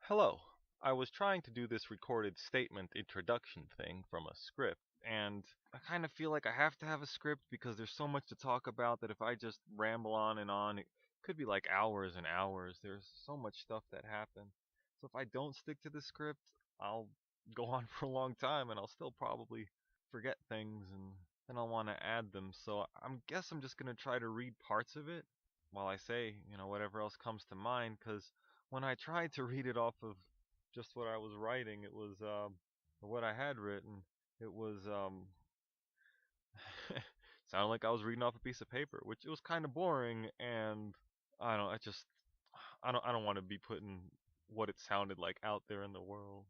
Hello. I was trying to do this recorded statement introduction thing from a script, and I kind of feel like I have to have a script because there's so much to talk about that if I just ramble on and on, it could be like hours and hours. There's so much stuff that happened. So if I don't stick to the script, I'll go on for a long time and I'll still probably forget things and then I'll want to add them. So I'm just going to try to read parts of it while I say, whatever else comes to mind, because when I tried to read it off of just what I was writing, it was what I had written. It was sounded like I was reading off a piece of paper, which it was kind of boring, and I don't. I just I don't want to be putting what it sounded like out there in the world.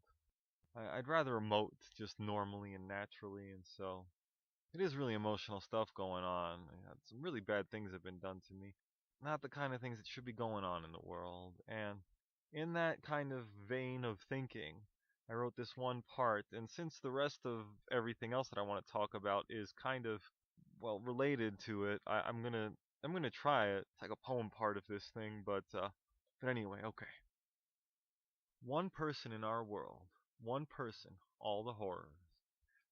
I'd rather emote just normally and naturally, and so it is really emotional stuff going on. Some really bad things have been done to me. Not the kind of things that should be going on in the world. And in that kind of vein of thinking, I wrote this one part. And since the rest of everything else that I want to talk about is kind of, well, related to it, I'm gonna try it. It's like a poem part of this thing, but anyway, okay. One person in our world, one person, all the horrors.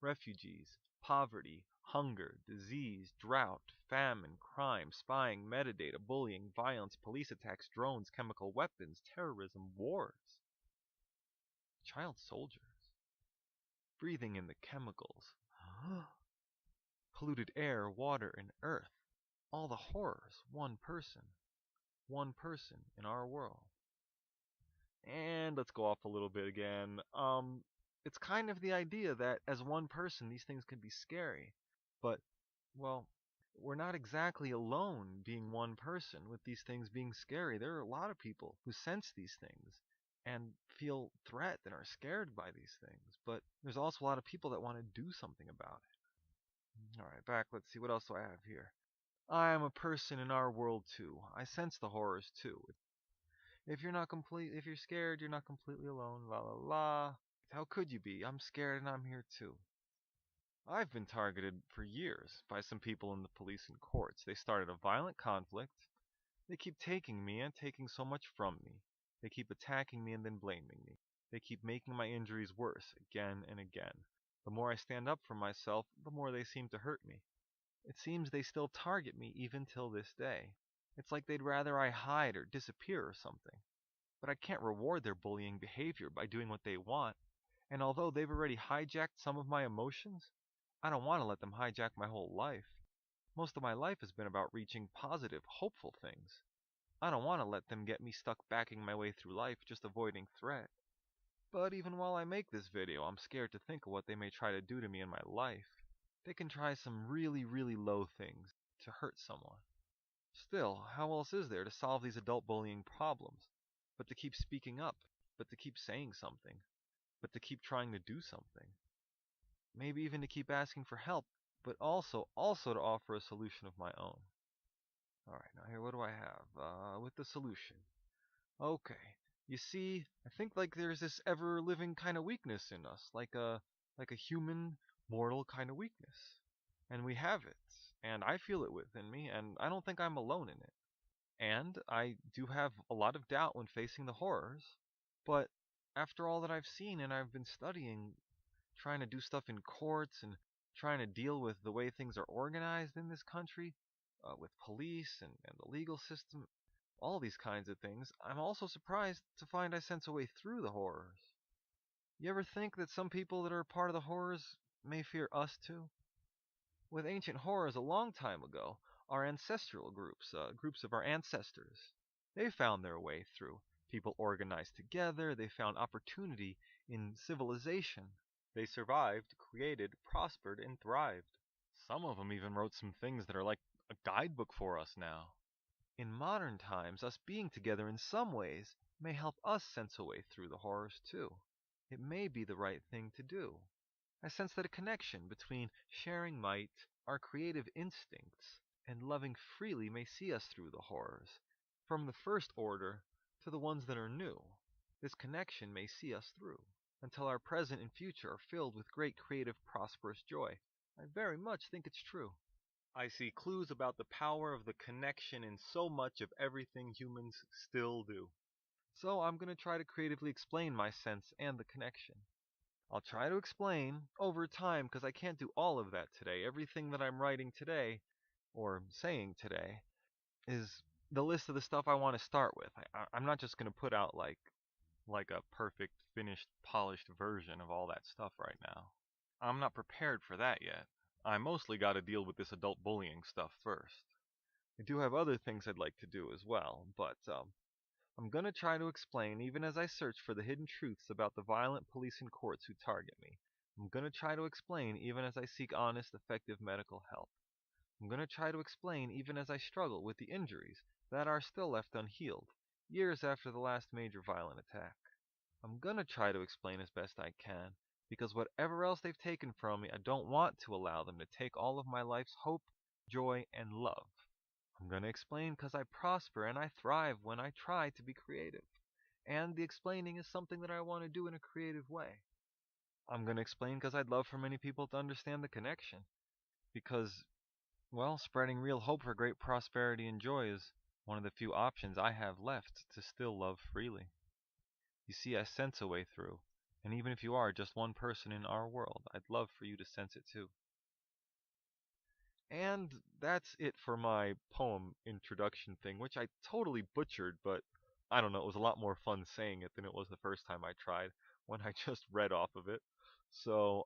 Refugees, poverty, hunger, disease, drought, famine, crime, spying, metadata, bullying, violence, police attacks, drones, chemical weapons, terrorism, wars. Child soldiers, breathing in the chemicals, polluted air, water, and earth. All the horrors, one person in our world. And let's go off a little bit again. It's kind of the idea that as one person, these things can be scary. But, well, we're not exactly alone being one person with these things being scary. There are a lot of people who sense these things and feel threat and are scared by these things. But there's also a lot of people that want to do something about it. All right, back. Let's see. What else do I have here? I am a person in our world too. I sense the horrors too. If you're scared, you're not completely alone. La la la. How could you be? I'm scared and I'm here too. I've been targeted for years by some people in the police and courts. They started a violent conflict. They keep taking me and taking so much from me. They keep attacking me and then blaming me. They keep making my injuries worse again and again. The more I stand up for myself, the more they seem to hurt me. It seems they still target me even till this day. It's like they'd rather I hide or disappear or something. But I can't reward their bullying behavior by doing what they want, and although they've already hijacked some of my emotions, I don't want to let them hijack my whole life. Most of my life has been about reaching positive, hopeful things. I don't want to let them get me stuck backing my way through life just avoiding threat. But even while I make this video, I'm scared to think of what they may try to do to me in my life. They can try some really, really low things to hurt someone. Still, how else is there to solve these adult bullying problems? But to keep speaking up, but to keep saying something, but to keep trying to do something. Maybe even to keep asking for help, but also to offer a solution of my own. Alright, now here, what do I have? With the solution. Okay. You see, I think like there's this ever-living kind of weakness in us, like a human, mortal kind of weakness. And we have it, and I feel it within me, and I don't think I'm alone in it. And I do have a lot of doubt when facing the horrors, but after all that I've seen and I've been studying, trying to do stuff in courts and trying to deal with the way things are organized in this country, with police and the legal system, all these kinds of things, I'm also surprised to find I sense a way through the horrors. You ever think that some people that are part of the horrors may fear us too? With ancient horrors a long time ago, our ancestral groups, groups of our ancestors, they found their way through. People organized together, they found opportunity in civilization. They survived, created, prospered, and thrived. Some of them even wrote some things that are like a guidebook for us now. In modern times, us being together in some ways may help us sense a way through the horrors too. It may be the right thing to do. I sense that a connection between sharing might, our creative instincts, and loving freely may see us through the horrors, from the first order to the ones that are new. This connection may see us through, until our present and future are filled with great creative prosperous joy. I very much think it's true. I see clues about the power of the connection in so much of everything humans still do. So I'm going to try to creatively explain my sense and the connection. I'll try to explain over time because I can't do all of that today. Everything that I'm writing today or saying today is the list of the stuff I want to start with. I'm not just going to put out like a perfect, finished, polished version of all that stuff right now. I'm not prepared for that yet. I mostly got to deal with this adult bullying stuff first. I do have other things I'd like to do as well, but I'm gonna try to explain, even as I search for the hidden truths about the violent police and courts who target me. I'm gonna try to explain, even as I seek honest, effective medical help. I'm gonna try to explain, even as I struggle with the injuries that are still left unhealed, years after the last major violent attack. I'm gonna try to explain as best I can, because whatever else they've taken from me, I don't want to allow them to take all of my life's hope, joy, and love. I'm gonna explain because I prosper and I thrive when I try to be creative. And the explaining is something that I want to do in a creative way. I'm gonna explain because I'd love for many people to understand the connection. Because, well, spreading real hope for great prosperity and joy is one of the few options I have left to still love freely. You see, I sense a way through, and even if you are just one person in our world, I'd love for you to sense it too. And that's it for my poem introduction thing, which I totally butchered, but I don't know, it was a lot more fun saying it than it was the first time I tried when I just read off of it. So,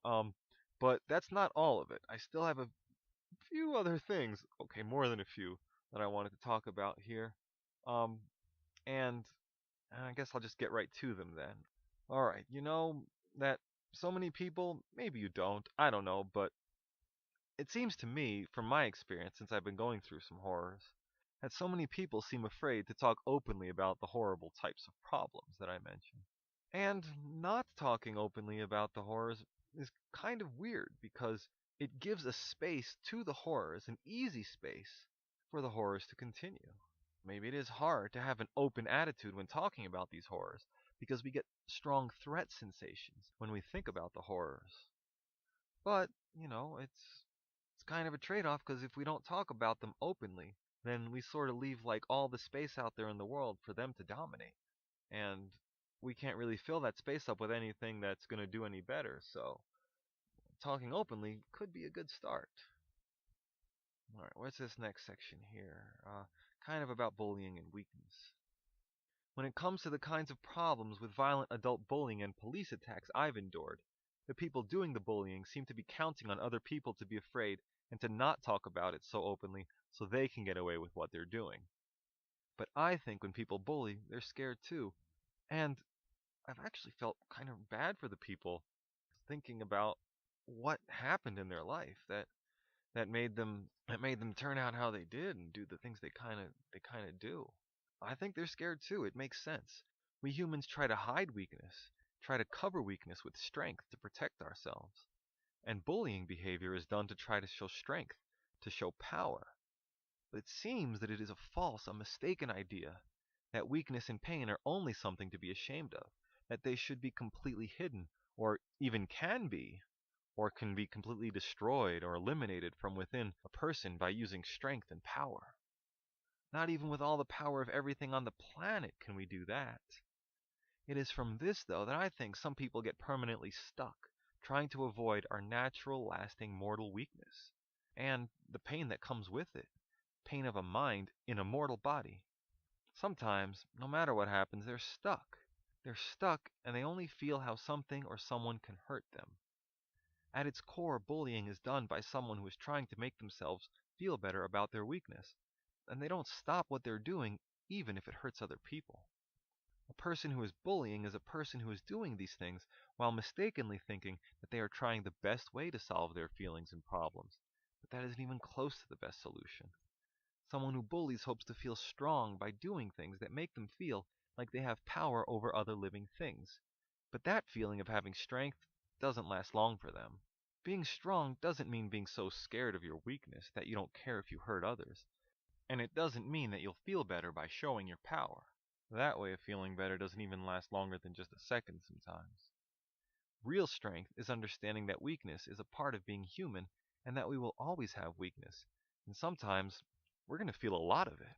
but that's not all of it. I still have a few other things, okay, more than a few, that I wanted to talk about here. Um, and I guess I'll just get right to them then. Alright, you know that so many people, maybe you don't, I don't know, but it seems to me, from my experience since I've been going through some horrors, that so many people seem afraid to talk openly about the horrible types of problems that I mentioned. And not talking openly about the horrors is kind of weird because it gives a space to the horrors, an easy space for the horrors to continue. Maybe it is hard to have an open attitude when talking about these horrors because we get strong threat sensations when we think about the horrors. But, it's kind of a trade-off because if we don't talk about them openly, then we sort of leave like all the space out there in the world for them to dominate. And we can't really fill that space up with anything that's going to do any better. So talking openly could be a good start. All right, what's this next section here? Kind of about bullying and weakness. When it comes to the kinds of problems with violent adult bullying and police attacks I've endured, the people doing the bullying seem to be counting on other people to be afraid and to not talk about it so openly so they can get away with what they're doing. But I think when people bully, they're scared too. And I've actually felt kind of bad for the people thinking about what happened in their life that made them turn out how they did and do the things they kind of do. I think they're scared too. It makes sense. We humans try to hide weakness, try to cover weakness with strength to protect ourselves. And bullying behavior is done to try to show strength, to show power. But it seems that it is a false, a mistaken idea that weakness and pain are only something to be ashamed of, that they should be completely hidden, or even can be, or can be completely destroyed or eliminated from within a person by using strength and power. Not even with all the power of everything on the planet can we do that. It is from this, though, that I think some people get permanently stuck, trying to avoid our natural, lasting, mortal weakness, and the pain that comes with it, pain of a mind in a mortal body. Sometimes, no matter what happens, they're stuck. They're stuck, and they only feel how something or someone can hurt them. At its core, bullying is done by someone who is trying to make themselves feel better about their weakness, and they don't stop what they're doing even if it hurts other people. A person who is bullying is a person who is doing these things while mistakenly thinking that they are trying the best way to solve their feelings and problems, but that isn't even close to the best solution. Someone who bullies hopes to feel strong by doing things that make them feel like they have power over other living things. But that feeling of having strength doesn't last long for them. Being strong doesn't mean being so scared of your weakness that you don't care if you hurt others. And it doesn't mean that you'll feel better by showing your power. That way of feeling better doesn't even last longer than just a second sometimes. Real strength is understanding that weakness is a part of being human and that we will always have weakness. And sometimes we're going to feel a lot of it.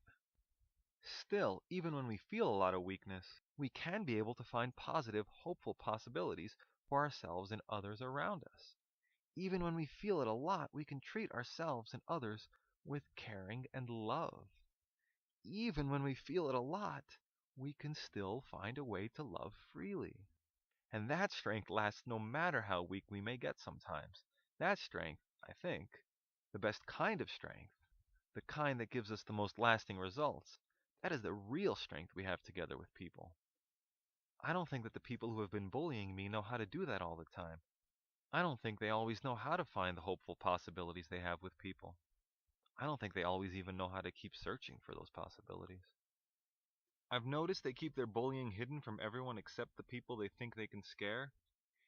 Still, even when we feel a lot of weakness, we can be able to find positive, hopeful possibilities for ourselves and others around us. Even when we feel it a lot, we can treat ourselves and others with caring and love. Even when we feel it a lot, we can still find a way to love freely. And that strength lasts no matter how weak we may get sometimes. That strength, I think, the best kind of strength, the kind that gives us the most lasting results, that is the real strength we have together with people. I don't think that the people who have been bullying me know how to do that all the time. I don't think they always know how to find the hopeful possibilities they have with people. I don't think they always even know how to keep searching for those possibilities. I've noticed they keep their bullying hidden from everyone except the people they think they can scare.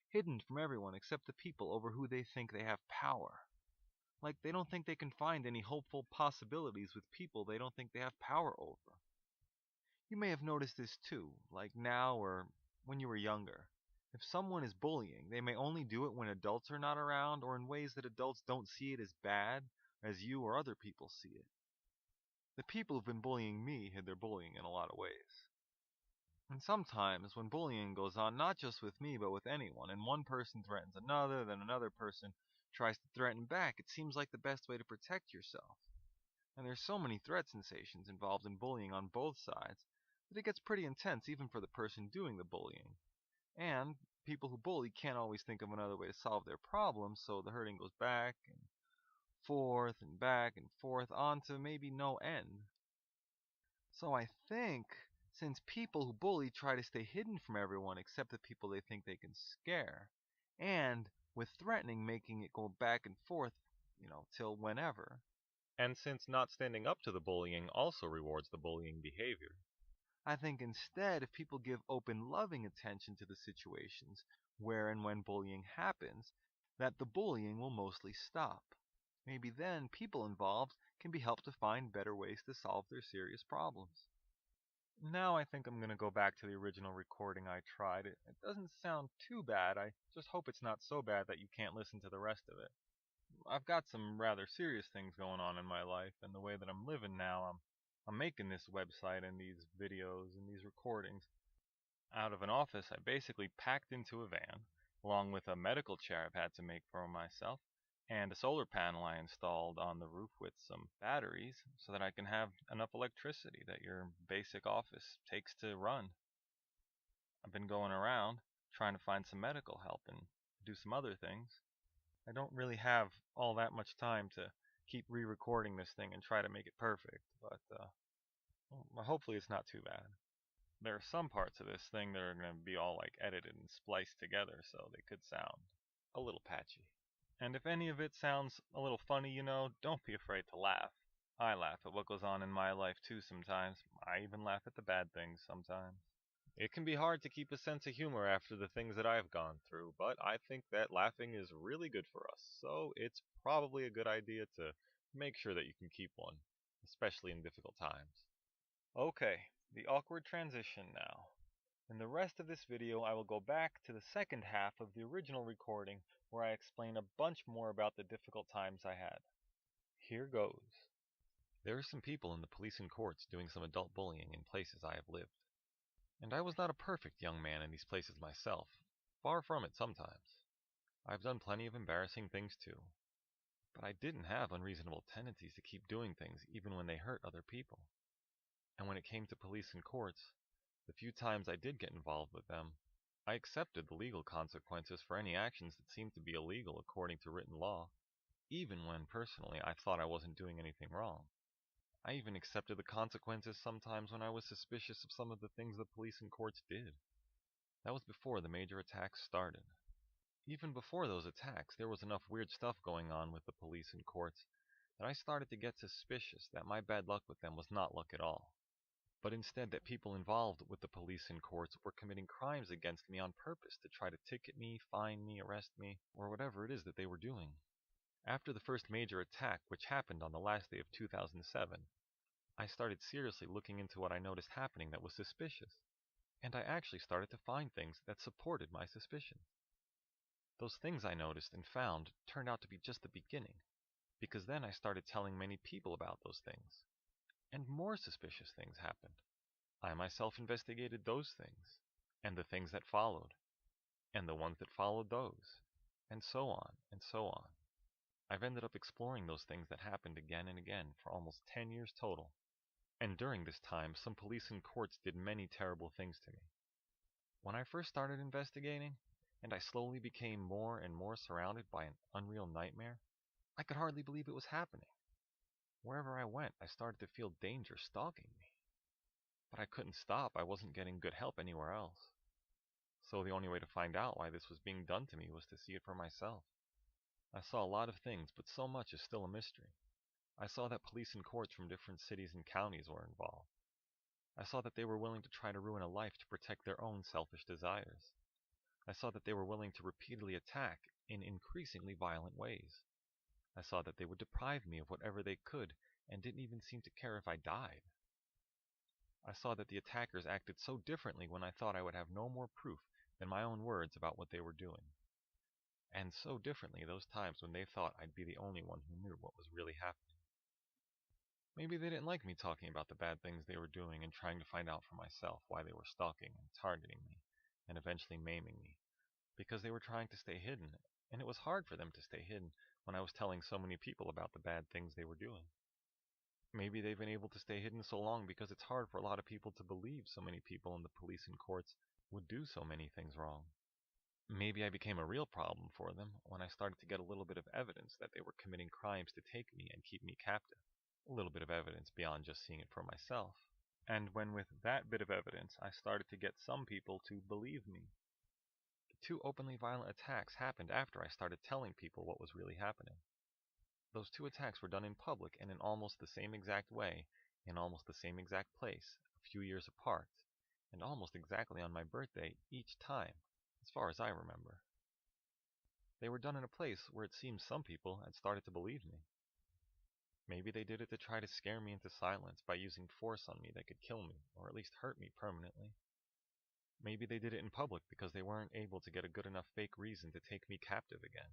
Hidden from everyone except the people over who they think they have power. Like they don't think they can find any hopeful possibilities with people they don't think they have power over. You may have noticed this too, like now or when you were younger. If someone is bullying, they may only do it when adults are not around or in ways that adults don't see it as bad as you or other people see it. The people who've been bullying me hid their bullying in a lot of ways. And sometimes, when bullying goes on, not just with me, but with anyone, and one person threatens another, then another person tries to threaten back, it seems like the best way to protect yourself. And there's so many threat sensations involved in bullying on both sides that it gets pretty intense even for the person doing the bullying. And people who bully can't always think of another way to solve their problems, so the hurting goes back and forth on to maybe no end. So I think since people who bully try to stay hidden from everyone except the people they think they can scare, and with threatening making it go back and forth, till whenever. And since not standing up to the bullying also rewards the bullying behavior, I think instead if people give open, loving attention to the situations where and when bullying happens, that the bullying will mostly stop. Maybe then people involved can be helped to find better ways to solve their serious problems. Now I think I'm going to go back to the original recording I tried. It doesn't sound too bad. I just hope it's not so bad that you can't listen to the rest of it. I've got some rather serious things going on in my life, and the way that I'm living now, I'm making this website and these videos and these recordings out of an office I basically packed into a van, along with a medical chair I've had to make for myself, and a solar panel I installed on the roof with some batteries so that I can have enough electricity that your basic office takes to run. I've been going around trying to find some medical help and do some other things. I don't really have all that much time to keep re-recording this thing and try to make it perfect, but hopefully it's not too bad. There are some parts of this thing that are going to be all like edited and spliced together, so they could sound a little patchy. And if any of it sounds a little funny, don't be afraid to laugh. I laugh at what goes on in my life too sometimes. I even laugh at the bad things sometimes. It can be hard to keep a sense of humor after the things that I've gone through, but I think that laughing is really good for us, so it's probably a good idea to make sure that you can keep one, especially in difficult times. Okay, the awkward transition now. In the rest of this video, I will go back to the second half of the original recording where I explain a bunch more about the difficult times I had. Here goes. There are some people in the police and courts doing some adult bullying in places I have lived. And I was not a perfect young man in these places myself. Far from it sometimes. I've done plenty of embarrassing things too. But I didn't have unreasonable tendencies to keep doing things even when they hurt other people. And when it came to police and courts, the few times I did get involved with them, I accepted the legal consequences for any actions that seemed to be illegal according to written law, even when personally I thought I wasn't doing anything wrong. I even accepted the consequences sometimes when I was suspicious of some of the things the police and courts did. That was before the major attacks started. Even before those attacks, there was enough weird stuff going on with the police and courts that I started to get suspicious that my bad luck with them was not luck at all, but instead that people involved with the police and courts were committing crimes against me on purpose to try to ticket me, fine me, arrest me, or whatever it is that they were doing. After the first major attack, which happened on the last day of 2007, I started seriously looking into what I noticed happening that was suspicious, and I actually started to find things that supported my suspicions. Those things I noticed and found turned out to be just the beginning, because then I started telling many people about those things, and more suspicious things happened. I myself investigated those things, and the things that followed, and the ones that followed those, and so on and so on. I've ended up exploring those things that happened again and again for almost 10 years total. And during this time, some police and courts did many terrible things to me. When I first started investigating, and I slowly became more and more surrounded by an unreal nightmare, I could hardly believe it was happening. Wherever I went, I started to feel danger stalking me. But I couldn't stop. I wasn't getting good help anywhere else. So the only way to find out why this was being done to me was to see it for myself. I saw a lot of things, but so much is still a mystery. I saw that police and courts from different cities and counties were involved. I saw that they were willing to try to ruin a life to protect their own selfish desires. I saw that they were willing to repeatedly attack in increasingly violent ways. I saw that they would deprive me of whatever they could and didn't even seem to care if I died. I saw that the attackers acted so differently when I thought I would have no more proof than my own words about what they were doing. And so differently those times when they thought I'd be the only one who knew what was really happening. Maybe they didn't like me talking about the bad things they were doing and trying to find out for myself why they were stalking and targeting me and eventually maiming me, because they were trying to stay hidden, and it was hard for them to stay hidden when I was telling so many people about the bad things they were doing. Maybe they've been able to stay hidden so long because it's hard for a lot of people to believe so many people in the police and courts would do so many things wrong. Maybe I became a real problem for them when I started to get a little bit of evidence that they were committing crimes to take me and keep me captive. A little bit of evidence beyond just seeing it for myself. And when with that bit of evidence I started to get some people to believe me. The two openly violent attacks happened after I started telling people what was really happening. Those two attacks were done in public and in almost the same exact way, in almost the same exact place, a few years apart, and almost exactly on my birthday each time, as far as I remember. They were done in a place where it seems some people had started to believe me. Maybe they did it to try to scare me into silence by using force on me that could kill me, or at least hurt me permanently. Maybe they did it in public because they weren't able to get a good enough fake reason to take me captive again.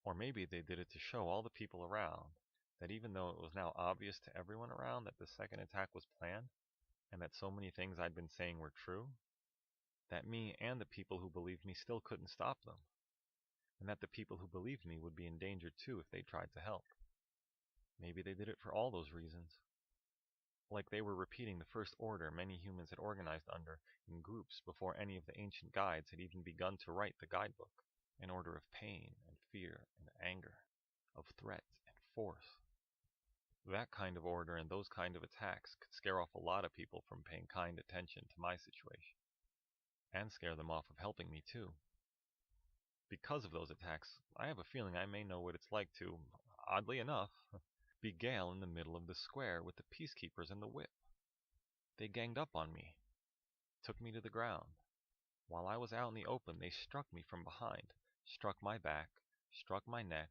Or maybe they did it to show all the people around that even though it was now obvious to everyone around that the second attack was planned, and that so many things I'd been saying were true, that me and the people who believed me still couldn't stop them, and that the people who believed me would be in danger too if they tried to help. Maybe they did it for all those reasons. Like they were repeating the first order many humans had organized under in groups before any of the ancient guides had even begun to write the guidebook. An order of pain and fear and anger, of threat and force. That kind of order and those kind of attacks could scare off a lot of people from paying kind attention to my situation, and scare them off of helping me too. Because of those attacks, I have a feeling I may know what it's like to, oddly enough, be Gale in the middle of the square with the peacekeepers and the whip. They ganged up on me, took me to the ground. While I was out in the open, they struck me from behind, struck my back, struck my neck,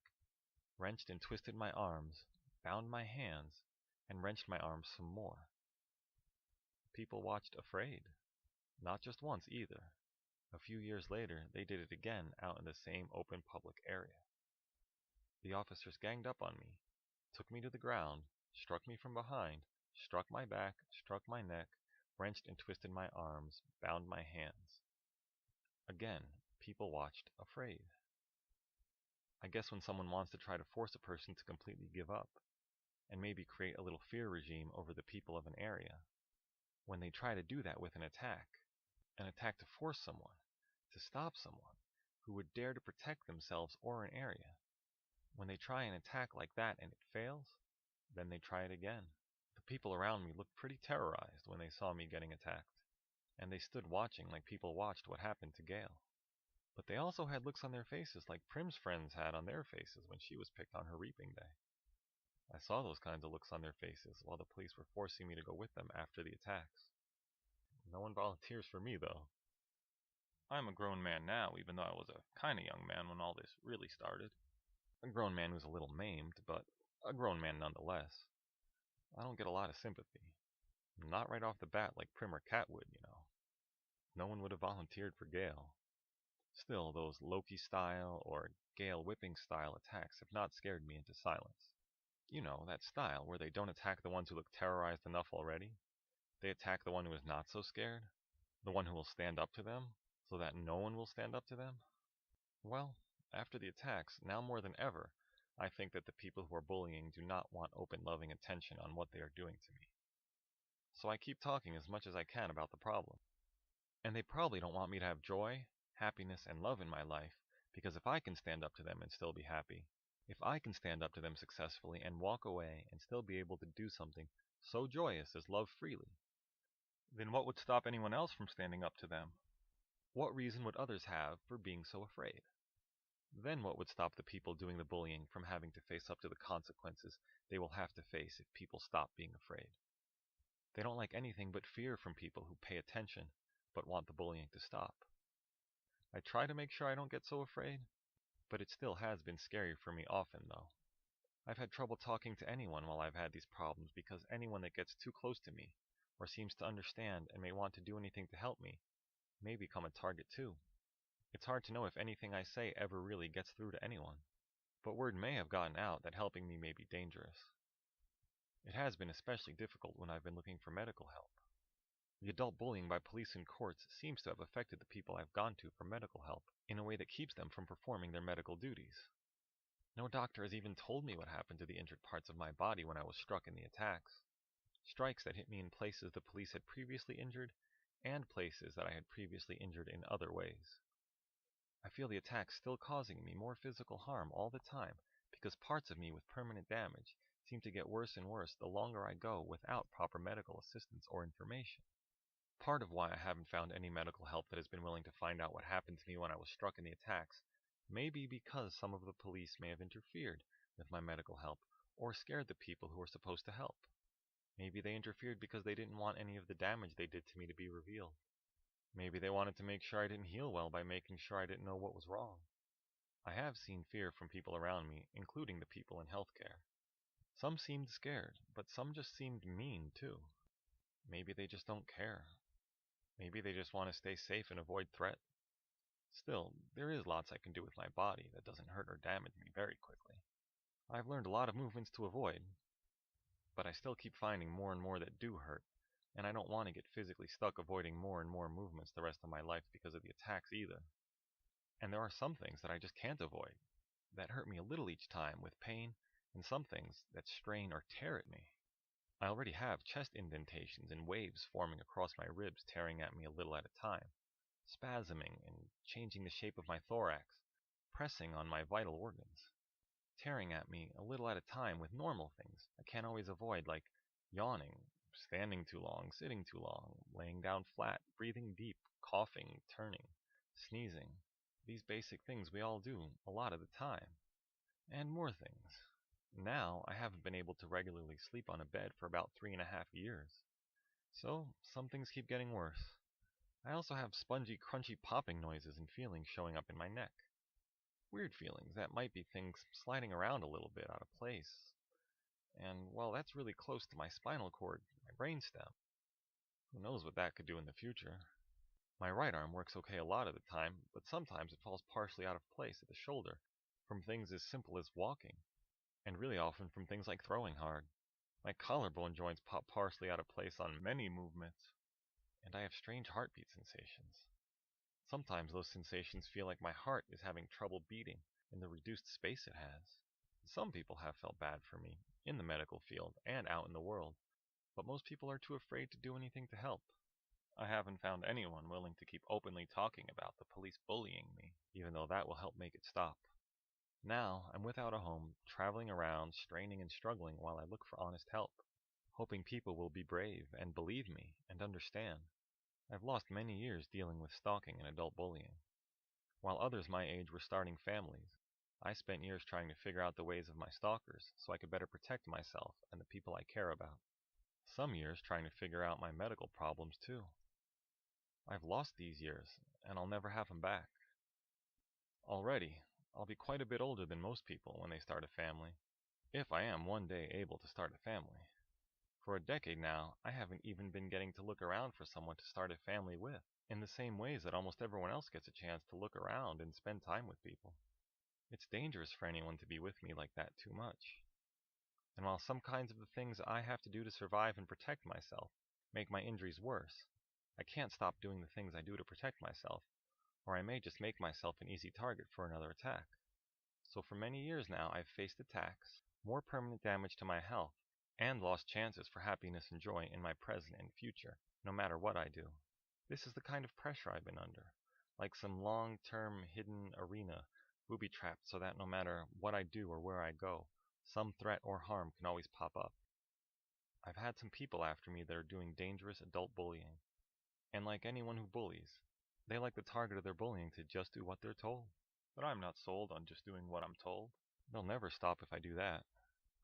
wrenched and twisted my arms, bound my hands, and wrenched my arms some more. People watched afraid. Not just once either. A few years later, they did it again out in the same open public area. The officers ganged up on me, took me to the ground, struck me from behind, struck my back, struck my neck, wrenched and twisted my arms, bound my hands. Again, people watched afraid. I guess when someone wants to try to force a person to completely give up, and maybe create a little fear regime over the people of an area, when they try to do that with an attack to force someone, to stop someone who would dare to protect themselves or an area, when they try an attack like that and it fails, then they try it again. The people around me looked pretty terrorized when they saw me getting attacked, and they stood watching like people watched what happened to Gale. But they also had looks on their faces like Prim's friends had on their faces when she was picked on her reaping day. I saw those kinds of looks on their faces while the police were forcing me to go with them after the attacks. No one volunteers for me, though. I'm a grown man now, even though I was a kinda young man when all this really started. A grown man who's a little maimed, but a grown man nonetheless. I don't get a lot of sympathy. Not right off the bat like Prim or Cat would, you know. No one would have volunteered for Gale. Still, those Loki-style or Gale whipping-style attacks have not scared me into silence. You know, that style where they don't attack the ones who look terrorized enough already. They attack the one who is not so scared, the one who will stand up to them, so that no one will stand up to them. Well, after the attacks, now more than ever, I think that the people who are bullying do not want open, loving attention on what they are doing to me. So I keep talking as much as I can about the problem. And they probably don't want me to have joy, happiness, and love in my life, because if I can stand up to them and still be happy, if I can stand up to them successfully and walk away and still be able to do something so joyous as love freely, then what would stop anyone else from standing up to them? What reason would others have for being so afraid? Then what would stop the people doing the bullying from having to face up to the consequences they will have to face if people stop being afraid? They don't like anything but fear from people who pay attention but want the bullying to stop. I try to make sure I don't get so afraid, but it still has been scary for me often, though. I've had trouble talking to anyone while I've had these problems because anyone that gets too close to me or seems to understand and may want to do anything to help me may become a target too. It's hard to know if anything I say ever really gets through to anyone, but word may have gotten out that helping me may be dangerous. It has been especially difficult when I've been looking for medical help. The adult bullying by police and courts seems to have affected the people I've gone to for medical help in a way that keeps them from performing their medical duties. No doctor has even told me what happened to the injured parts of my body when I was struck in the attacks. Strikes that hit me in places the police had previously injured and places that I had previously injured in other ways. I feel the attacks still causing me more physical harm all the time because parts of me with permanent damage seem to get worse and worse the longer I go without proper medical assistance or information. Part of why I haven't found any medical help that has been willing to find out what happened to me when I was struck in the attacks may be because some of the police may have interfered with my medical help or scared the people who were supposed to help. Maybe they interfered because they didn't want any of the damage they did to me to be revealed. Maybe they wanted to make sure I didn't heal well by making sure I didn't know what was wrong. I have seen fear from people around me, including the people in healthcare. Some seemed scared, but some just seemed mean too. Maybe they just don't care. Maybe they just want to stay safe and avoid threat. Still, there is lots I can do with my body that doesn't hurt or damage me very quickly. I've learned a lot of movements to avoid, but I still keep finding more and more that do hurt, and I don't want to get physically stuck avoiding more and more movements the rest of my life because of the attacks either. And there are some things that I just can't avoid, that hurt me a little each time with pain, and some things that strain or tear at me. I already have chest indentations and waves forming across my ribs tearing at me a little at a time, spasming and changing the shape of my thorax, pressing on my vital organs, tearing at me a little at a time with normal things I can't always avoid, like yawning, standing too long, sitting too long, laying down flat, breathing deep, coughing, turning, sneezing. These basic things we all do a lot of the time. And more things. Now, I haven't been able to regularly sleep on a bed for about 3.5 years. So, some things keep getting worse. I also have spongy, crunchy popping noises and feelings showing up in my neck. Weird feelings that might be things sliding around a little bit out of place. And, well, that's really close to my spinal cord, my brainstem. Who knows what that could do in the future? My right arm works okay a lot of the time, but sometimes it falls partially out of place at the shoulder from things as simple as walking, and really often from things like throwing hard. My collarbone joints pop partially out of place on many movements, and I have strange heartbeat sensations. Sometimes those sensations feel like my heart is having trouble beating in the reduced space it has. Some people have felt bad for me, in the medical field and out in the world, but most people are too afraid to do anything to help. I haven't found anyone willing to keep openly talking about the police bullying me, even though that will help make it stop. Now, I'm without a home, traveling around, straining and struggling while I look for honest help, hoping people will be brave and believe me and understand. I've lost many years dealing with stalking and adult bullying. While others my age were starting families, I spent years trying to figure out the ways of my stalkers so I could better protect myself and the people I care about. Some years trying to figure out my medical problems too. I've lost these years, and I'll never have them back. Already, I'll be quite a bit older than most people when they start a family, if I am one day able to start a family. For a decade now, I haven't even been getting to look around for someone to start a family with, in the same ways that almost everyone else gets a chance to look around and spend time with people. It's dangerous for anyone to be with me like that too much. And while some kinds of the things I have to do to survive and protect myself make my injuries worse. I can't stop doing the things I do to protect myself, or I may just make myself an easy target for another attack. So for many years now I've faced attacks, more permanent damage to my health, and lost chances for happiness and joy in my present and future, no matter what I do. This is the kind of pressure I've been under, like some long-term hidden arena, booby-trapped so that no matter what I do or where I go, some threat or harm can always pop up. I've had some people after me that are doing dangerous adult bullying, and like anyone who bullies, they like the target of their bullying to just do what they're told. But I'm not sold on just doing what I'm told. They'll never stop if I do that.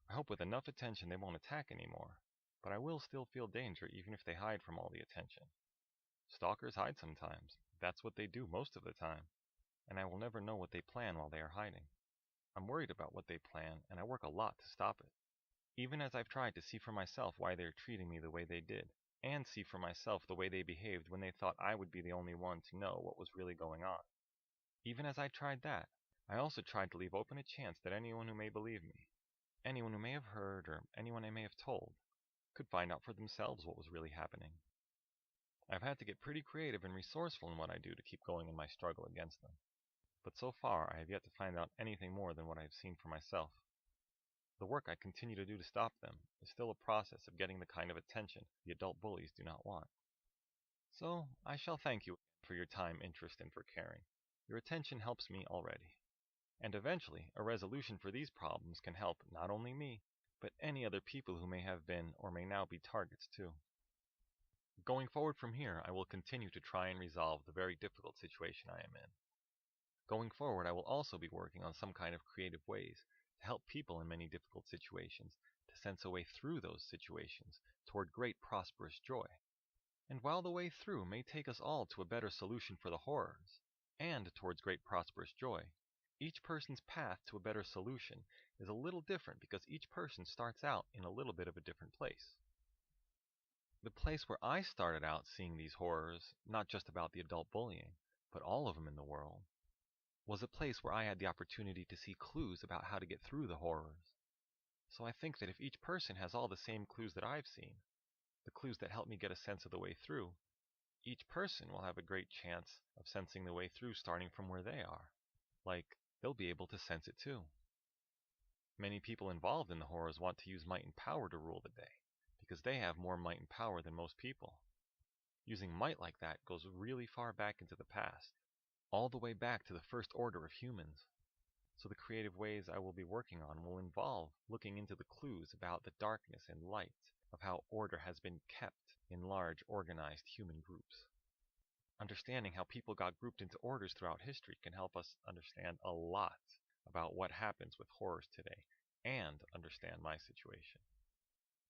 I hope with enough attention they won't attack anymore, but I will still feel danger even if they hide from all the attention. Stalkers hide sometimes. That's what they do most of the time, and I will never know what they plan while they are hiding. I'm worried about what they plan, and I work a lot to stop it. Even as I've tried to see for myself why they're treating me the way they did, and see for myself the way they behaved when they thought I would be the only one to know what was really going on. Even as I tried that, I also tried to leave open a chance that anyone who may believe me, anyone who may have heard, or anyone I may have told, could find out for themselves what was really happening. I've had to get pretty creative and resourceful in what I do to keep going in my struggle against them. But so far, I have yet to find out anything more than what I have seen for myself. The work I continue to do to stop them is still a process of getting the kind of attention the adult bullies do not want. So, I shall thank you for your time, interest, and for caring. Your attention helps me already. And eventually, a resolution for these problems can help not only me, but any other people who may have been or may now be targets too. Going forward from here, I will continue to try and resolve the very difficult situation I am in. Going forward, I will also be working on some kind of creative ways to help people in many difficult situations to sense a way through those situations toward great prosperous joy. And while the way through may take us all to a better solution for the horrors, and towards great prosperous joy, each person's path to a better solution is a little different because each person starts out in a little bit of a different place. The place where I started out seeing these horrors, not just about the adult bullying, but all of them in the world, was a place where I had the opportunity to see clues about how to get through the horrors. So I think that if each person has all the same clues that I've seen, the clues that help me get a sense of the way through, each person will have a great chance of sensing the way through starting from where they are. Like, they'll be able to sense it too. Many people involved in the horrors want to use might and power to rule the day, because they have more might and power than most people. Using might like that goes really far back into the past, all the way back to the first order of humans. So the creative ways I will be working on will involve looking into the clues about the darkness and light of how order has been kept in large organized human groups. Understanding how people got grouped into orders throughout history can help us understand a lot about what happens with horrors today and understand my situation.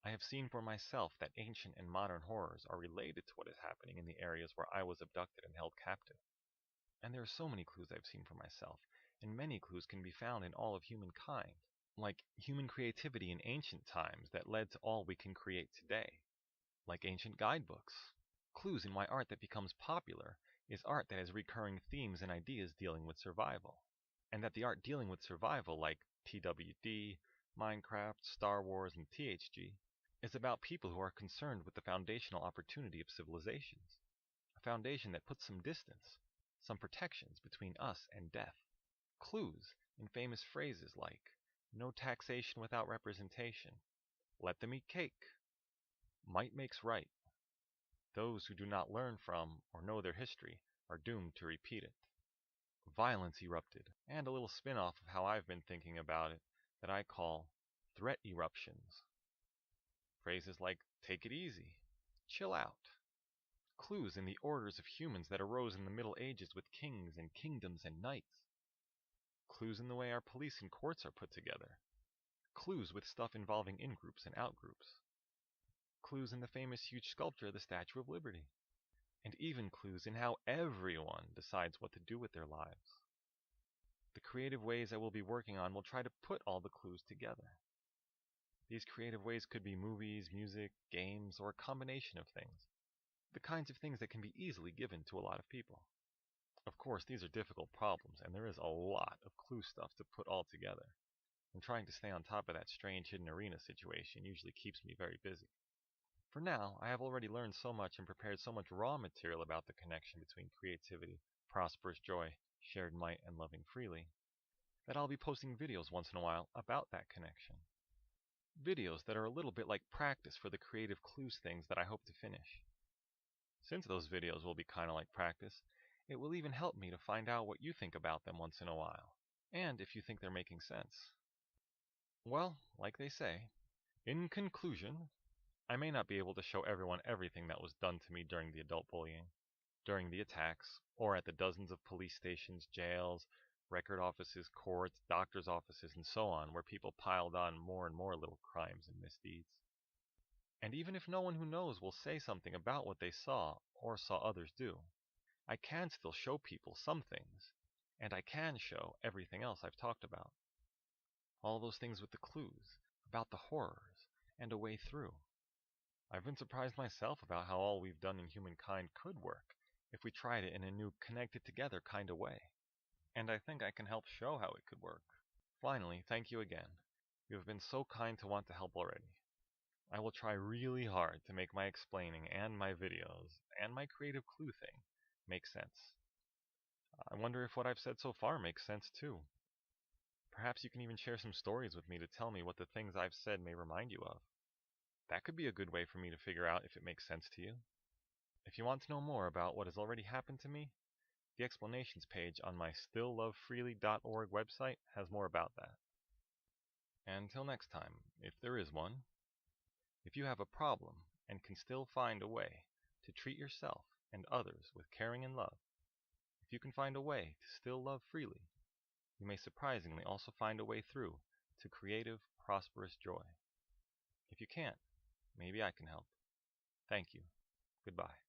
I have seen for myself that ancient and modern horrors are related to what is happening in the areas where I was abducted and held captive. And there are so many clues I've seen for myself, and many clues can be found in all of humankind, like human creativity in ancient times that led to all we can create today, like ancient guidebooks. Clues in why art that becomes popular is art that has recurring themes and ideas dealing with survival, and that the art dealing with survival, like TWD, Minecraft, Star Wars, and THG, is about people who are concerned with the foundational opportunity of civilizations, a foundation that puts some distance, some protections between us and death. Clues in famous phrases like, no taxation without representation, let them eat cake, might makes right. Those who do not learn from or know their history are doomed to repeat it. Violence erupted, and a little spin-off of how I've been thinking about it that I call threat eruptions. Phrases like take it easy, chill out. Clues in the orders of humans that arose in the Middle Ages with kings and kingdoms and knights. Clues in the way our police and courts are put together. Clues with stuff involving in-groups and out-groups. Clues in the famous huge sculpture of the Statue of Liberty. And even clues in how everyone decides what to do with their lives. The creative ways I will be working on will try to put all the clues together. These creative ways could be movies, music, games, or a combination of things. The kinds of things that can be easily given to a lot of people. Of course, these are difficult problems, and there is a lot of clue stuff to put all together. And trying to stay on top of that strange hidden arena situation usually keeps me very busy. For now, I have already learned so much and prepared so much raw material about the connection between creativity, prosperous joy, shared might, and loving freely, that I'll be posting videos once in a while about that connection. Videos that are a little bit like practice for the creative clues things that I hope to finish. Since those videos will be kind of like practice, it will even help me to find out what you think about them once in a while, and if you think they're making sense. Well, like they say, in conclusion, I may not be able to show everyone everything that was done to me during the adult bullying, during the attacks, or at the dozens of police stations, jails, record offices, courts, doctors' offices, and so on, where people piled on more and more little crimes and misdeeds. And even if no one who knows will say something about what they saw or saw others do, I can still show people some things, and I can show everything else I've talked about. All those things with the clues, about the horrors, and a way through. I've been surprised myself about how all we've done in humankind could work if we tried it in a new connected together kind of way. And I think I can help show how it could work. Finally, thank you again. You have been so kind to want to help already. I will try really hard to make my explaining and my videos and my creative clue thing make sense. I wonder if what I've said so far makes sense too. Perhaps you can even share some stories with me to tell me what the things I've said may remind you of. That could be a good way for me to figure out if it makes sense to you. If you want to know more about what has already happened to me, the explanations page on my stilllovefreely.org website has more about that. Until next time, if there is one, if you have a problem and can still find a way to treat yourself and others with caring and love, if you can find a way to still love freely, you may surprisingly also find a way through to creative, prosperous joy. If you can't, maybe I can help. Thank you. Goodbye.